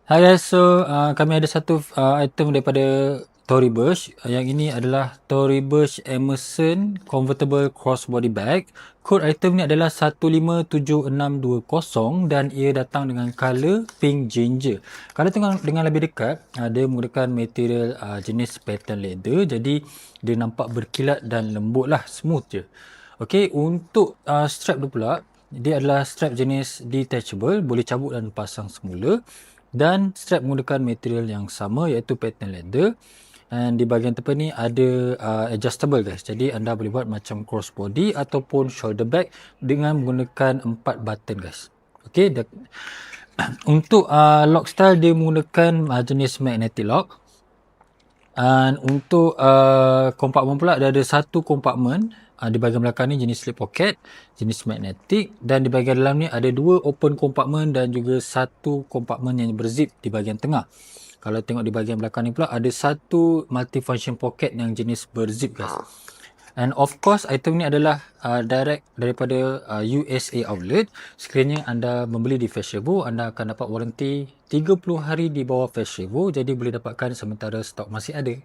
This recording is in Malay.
Hai guys, so kami ada satu item daripada Tory Burch. Yang ini adalah Tory Burch Emerson Convertible Crossbody Bag. Kod item ni adalah 157620 dan ia datang dengan color pink ginger. Kalau tengok dengan lebih dekat, dia menggunakan material jenis pattern leather. Jadi dia nampak berkilat dan lembut lah, smooth je. Okey, untuk strap dia pula, dia adalah strap jenis detachable, boleh cabut dan pasang semula. Dan strap menggunakan material yang sama iaitu pattern leather. Dan di bahagian tepi ni ada adjustable guys. Jadi anda boleh buat macam crossbody ataupun shoulder bag dengan menggunakan 4 button guys. Okey, untuk lock style dia menggunakan jenis magnetic lock. Dan untuk kompartmen pula dia ada satu kompartmen di bahagian belakang ni jenis slip pocket, jenis magnetic, dan di bahagian dalam ni ada 2 open kompartmen dan juga satu kompartmen yang berzip di bahagian tengah. Kalau tengok di bahagian belakang ni pula ada satu multifunction pocket yang jenis berzip guys. And of course item ni adalah direct daripada USA outlet. Sekiranya anda membeli di Fashionable, anda akan dapat warranty 30 hari di bawah Fashionable, jadi boleh dapatkan sementara stok masih ada.